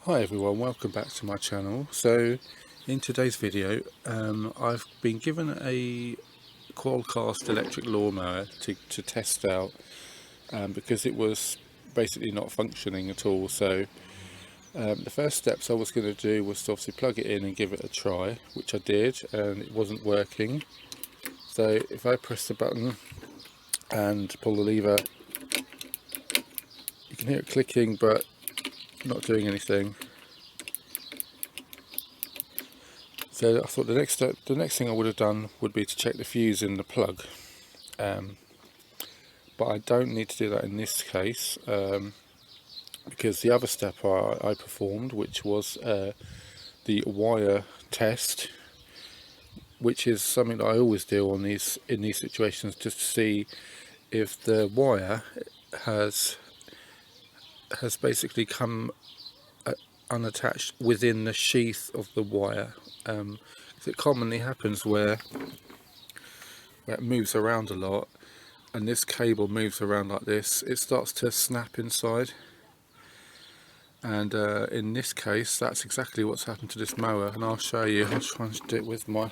Hi everyone, welcome back to my channel. So in today's video I've been given a Qualcast electric lawnmower to test out because it was basically not functioning at all. So the first steps I was going to do was to obviously plug it in and give it a try, which I did, and it wasn't working. So if I press the button and pull the lever, you can hear it clicking but not doing anything. So I thought the next thing I would have done would be to check the fuse in the plug, but I don't need to do that in this case because the other step I performed, which was the wire test, which is something that I always do in these situations, just to see if the wire has basically come unattached within the sheath of the wire. It commonly happens where it moves around a lot, and this cable moves around like this, it starts to snap inside, and in this case that's exactly what's happened to this mower, and I'll show you. I'll try and do it with my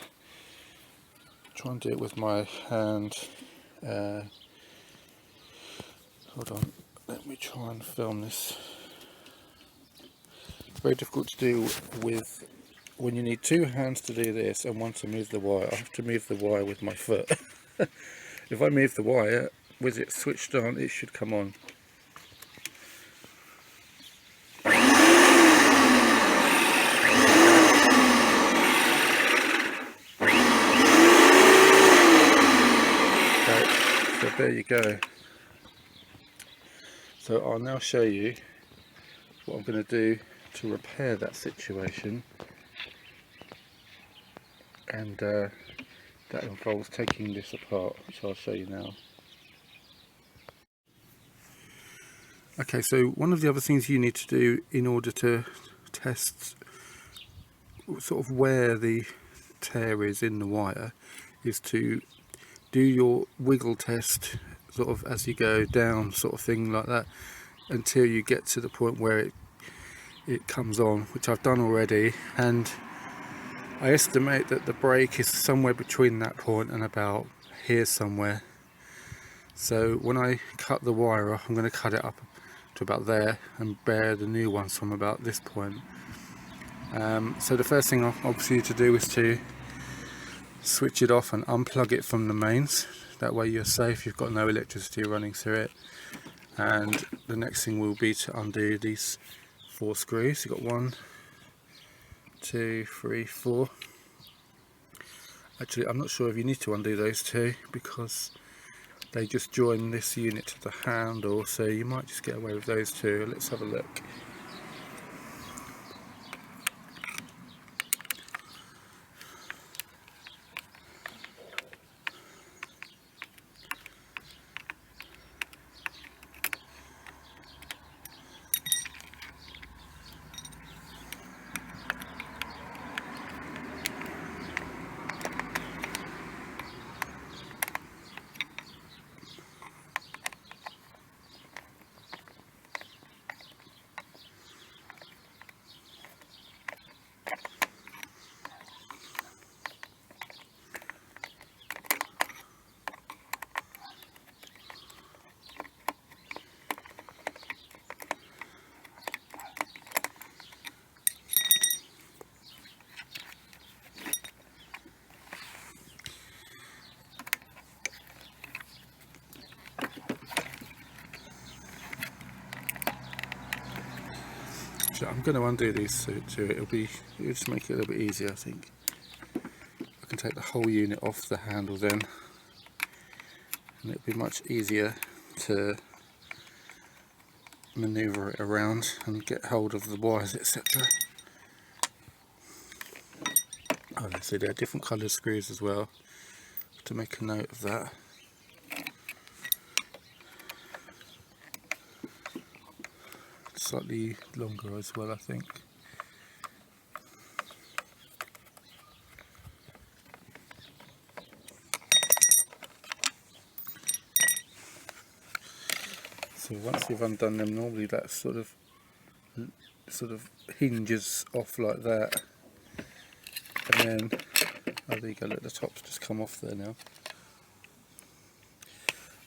hand. Hold on, let me try and film this. It's very difficult to do with when you need two hands to do this and one to move the wire. I have to move the wire with my foot. If I move the wire with it switched on, it should come on. Okay, so there you go. So I'll now show you what I'm going to do to repair that situation, and that involves taking this apart, which I'll show you now. Okay, so one of the other things you need to do in order to test sort of where the tear is in the wire is to do your wiggle test sort of as you go down, sort of thing like that, until you get to the point where it comes on, which I've done already, and I estimate that the break is somewhere between that point and about here somewhere. So when I cut the wire off, I'm going to cut it up to about there and bare the new ones from about this point. So the first thing obviously to do is to switch it off and unplug it from the mains. That way you're safe, you've got no electricity running through it. And the next thing will be to undo these 4 screws. You've got 1, 2, 3, 4. Actually, I'm not sure if you need to undo those 2 because they just join this unit to the handle, so you might just get away with those 2. Let's have a look. So I'm going to undo these 2. It'll just make it a little bit easier, I think. I can take the whole unit off the handle then, and it'll be much easier to maneuver it around and get hold of the wires, etc. Oh, so there are different coloured screws as well, to make a note of that. Slightly longer as well, I think. So once you've undone them, normally that sort of sort of hinges off like that, and then oh, there you go, look, the top's just come off there now.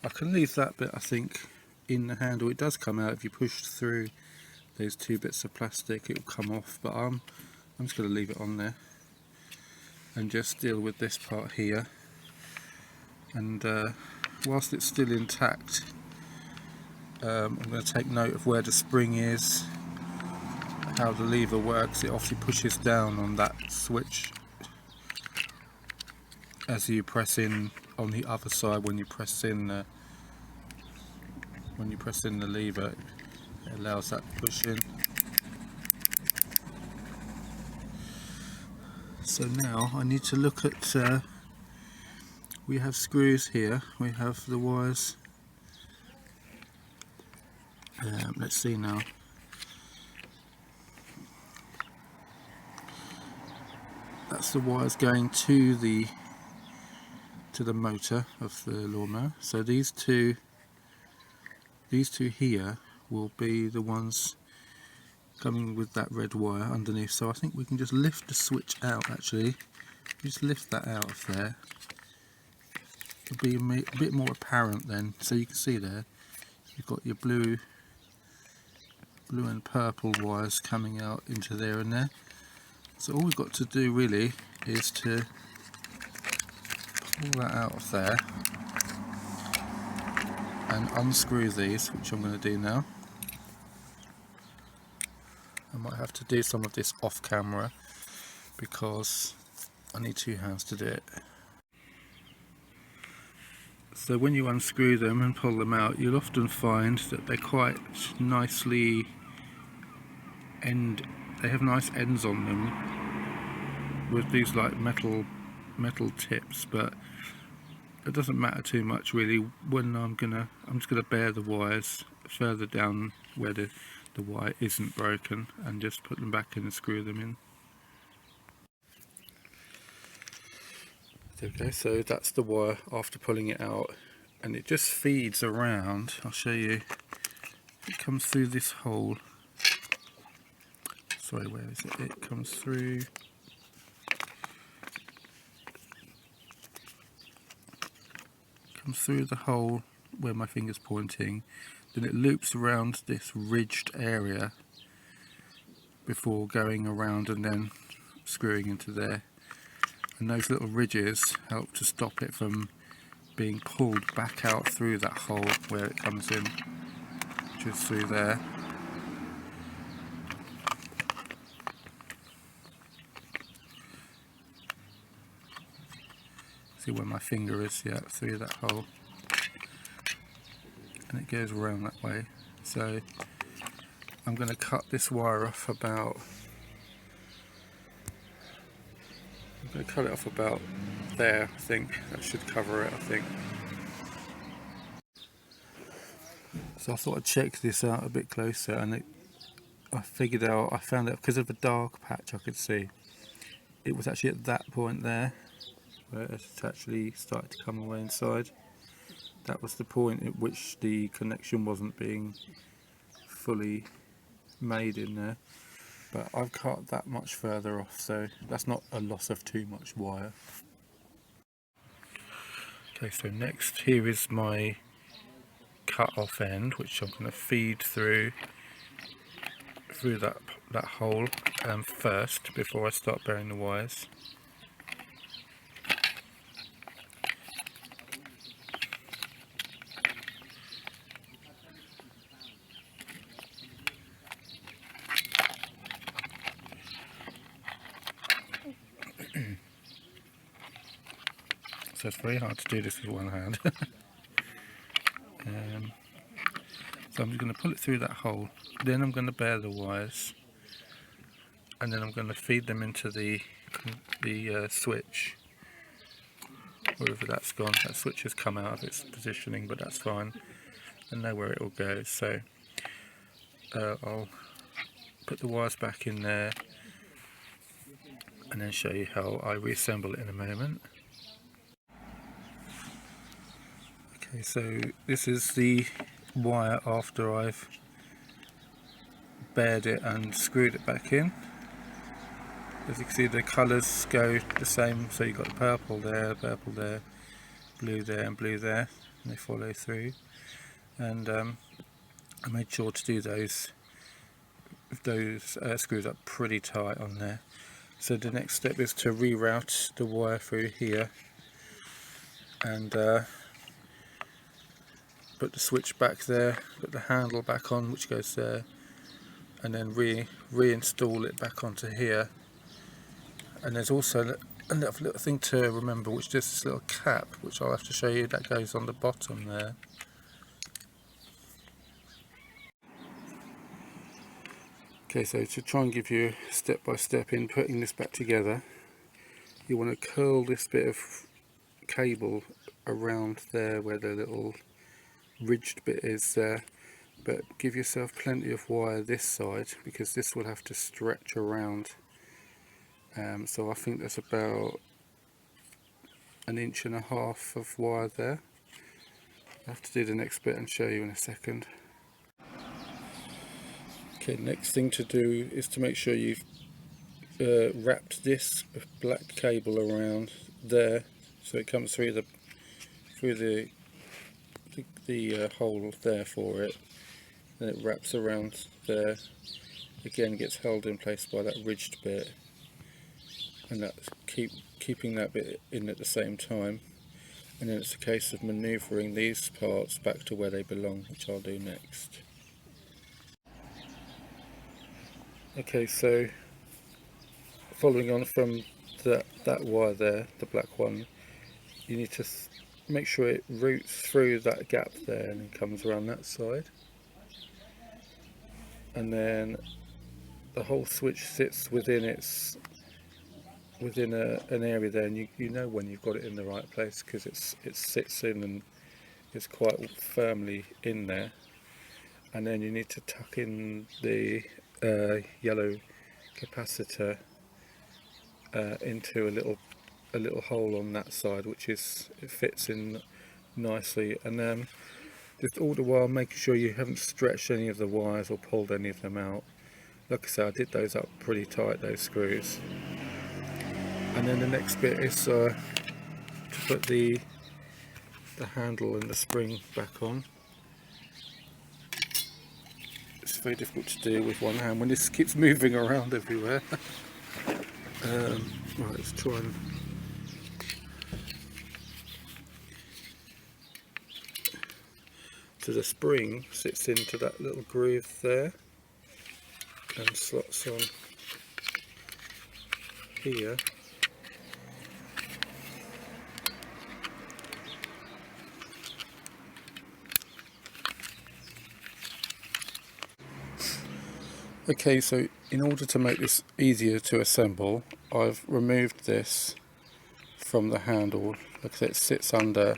I can leave that bit, I think, in the handle. It does come out if you push through those two bits of plastic, it will come off, but I'm just going to leave it on there and just deal with this part here. And whilst it's still intact, I'm going to take note of where the spring is, how the lever works. It obviously pushes down on that switch as you press in on the other side. When you press in the lever, it allows that to push in. So now I need to look at, we have screws here, we have the wires. Let's see now. That's the wires going to the motor of the lawnmower. So these two here will be the ones coming with that red wire underneath. So I think we can just lift the switch out. Actually, just lift that out of there. It'll be a bit more apparent then. So you can see there, you've got your blue and purple wires coming out into there and there. So all we've got to do really is to pull that out of there and unscrew these, which I'm going to do now. I might have to do some of this off camera because I need two hands to do it. So when you unscrew them and pull them out, you'll often find that they're quite nicely they have nice ends on them with these like metal tips, but it doesn't matter too much really. When I'm just gonna bare the wires further down where the wire isn't broken and just put them back in and screw them in. There we go. So that's the wire after pulling it out, and it just feeds around. I'll show you. It comes through this hole. Sorry, where is it? It comes through. Comes through the hole where my finger's pointing. Then it loops around this ridged area before going around and then screwing into there. And those little ridges help to stop it from being pulled back out through that hole where it comes in, which is through there. See where my finger is? Yeah, through that hole. And it goes around that way. So I'm going to cut this wire off about, I'm going to cut it off about there, I think. That should cover it, I think. So I thought I'd check this out a bit closer, and I found out because of the dark patch I could see, it was actually at that point there where it actually started to come away inside. That was the point at which the connection wasn't being fully made in there, but I've cut that much further off, so that's not a loss of too much wire. Okay, so next here is my cut off end, which I'm going to feed through that hole first before I start burying the wires. So it's very hard to do this with one hand. So I'm just going to pull it through that hole, then I'm going to bare the wires, and then I'm going to feed them into the switch, wherever that's gone. That switch has come out of its positioning, but that's fine. I know where it will go, so I'll put the wires back in there and then show you how I reassemble it in a moment. Okay, so this is the wire after I've bared it and screwed it back in. As you can see, the colours go the same, so you've got the purple there, blue there and blue there, and they follow through. And I made sure to do those screws up pretty tight on there. So the next step is to reroute the wire through here and put the switch back there, put the handle back on which goes there, and then reinstall it back onto here. And there's also another little thing to remember, which is this little cap, which I'll have to show you, that goes on the bottom there. Okay, so to try and give you a step by step in putting this back together, you want to curl this bit of cable around there where the little ridged bit is there, but give yourself plenty of wire this side because this will have to stretch around. So I think there's about 1.5 inches of wire there. I'll have to do the next bit and show you in a second. Okay, next thing to do is to make sure you've wrapped this black cable around there, so it comes through the hole there for it, and it wraps around there. Again, gets held in place by that ridged bit, and that's keeping that bit in at the same time. And then it's a case of manoeuvring these parts back to where they belong, which I'll do next. Okay, so following on from that wire there, the black one, you need to make sure it routes through that gap there and then comes around that side. And then the whole switch sits within an area there, and you know when you've got it in the right place because it sits in and it's quite firmly in there. And then you need to tuck in the yellow capacitor into a little hole on that side, which it fits in nicely. And just all the while making sure you haven't stretched any of the wires or pulled any of them out. Like I said, I did those up pretty tight, those screws. And then the next bit is to put the handle and the spring back on. It's very difficult to do with one hand when this keeps moving around everywhere. Right, let's try and... So the spring sits into that little groove there and slots on here. Okay, so in order to make this easier to assemble, I've removed this from the handle. Look at it, sits under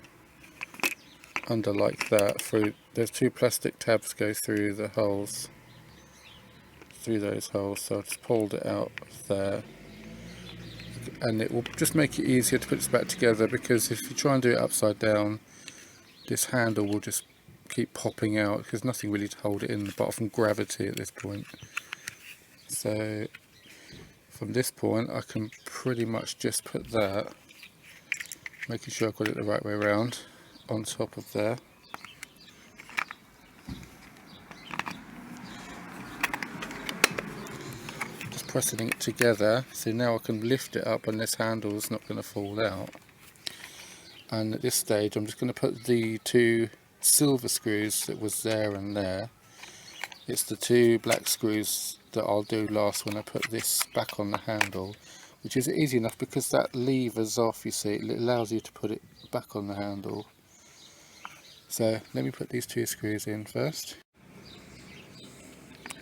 like that. There's two plastic tabs go through the holes, through those holes. So I've just pulled it out of there, and it will just make it easier to put this back together, because if you try and do it upside down, this handle will just keep popping out because there's nothing really to hold it in apart from gravity at this point. So from this point I can pretty much just put that, making sure I've got it the right way around, on top of there. Just pressing it together, so now I can lift it up and this handle is not going to fall out. And at this stage I'm just going to put the two silver screws that was there and there. It's the two black screws that I'll do last when I put this back on the handle, which is easy enough because that lever's off, you see, it allows you to put it back on the handle. So let me put these two screws in first.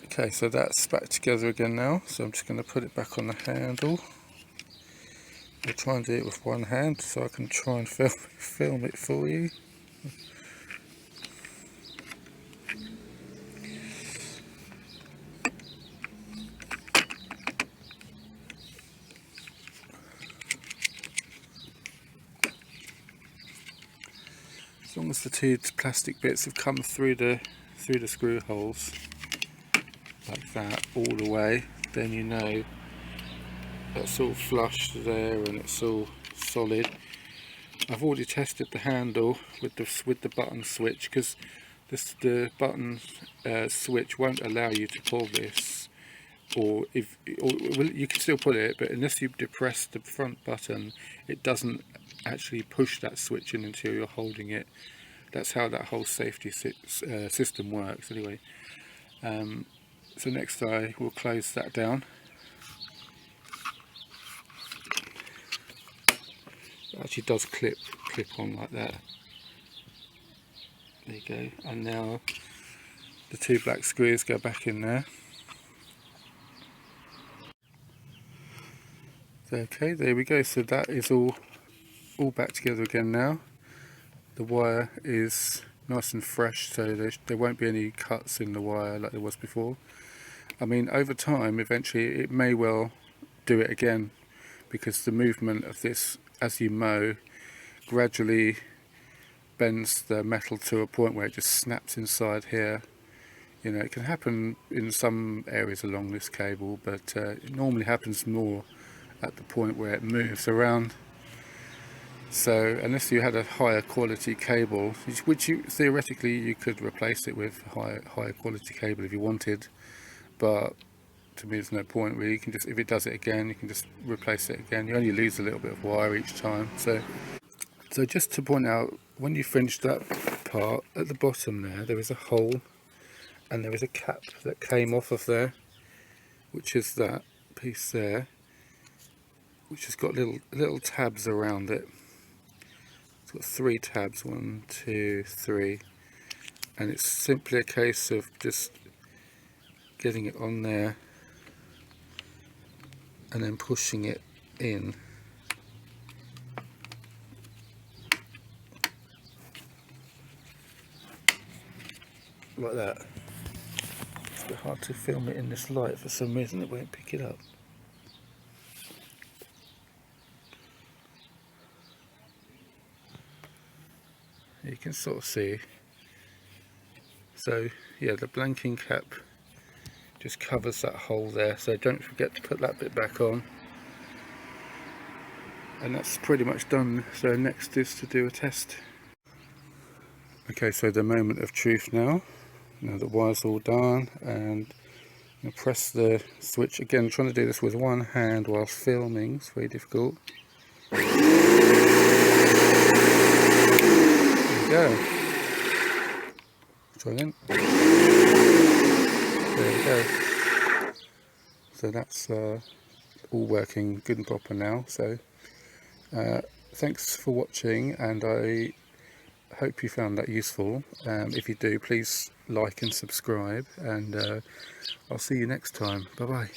Okay, so that's back together again now, so I'm just going to put it back on the handle. I'll try and do it with one hand so I can try and film it for you. As long as the two plastic bits have come through the screw holes, like that all the way, then you know that's all flush there and it's all solid. I've already tested the handle with the button switch, because the button switch won't allow you to pull this, or well, you can still pull it, but unless you depress the front button, it doesn't actually push that switch in until you're holding it. That's how that whole safety system works anyway. So next I will close that down. It actually does clip on like that. There you go. And now the two black screws go back in there. Okay, there we go. So that is all back together again now. The wire is nice and fresh, so there won't be any cuts in the wire like there was before. I mean, over time, eventually it may well do it again, because the movement of this as you mow gradually bends the metal to a point where it just snaps inside here. You know, it can happen in some areas along this cable, but it normally happens more at the point where it moves around. So unless you had a higher quality cable, which you theoretically you could replace it with higher quality cable if you wanted, but to me there's no point really. You can just, if it does it again, you can just replace it again. You only lose a little bit of wire each time. So just to point out, when you finish that part, at the bottom there is a hole, and there is a cap that came off of there, which is that piece there, which has got little tabs around it. It's got 3 tabs, 1, 2, 3, and it's simply a case of just getting it on there and then pushing it in. Like that. It's a bit hard to film it in this light for some reason, it won't pick it up. You can sort of see. So yeah, the blanking cap just covers that hole there, so don't forget to put that bit back on. And that's pretty much done. So next is to do a test. Okay, so the moment of truth now. Now the wire's all done, and I'm press the switch again. I'm trying to do this with one hand whilst filming, it's very difficult. There we go. Try again. There we go. So that's all working good and proper now. So thanks for watching, and I hope you found that useful. If you do, please like and subscribe, and I'll see you next time. Bye bye.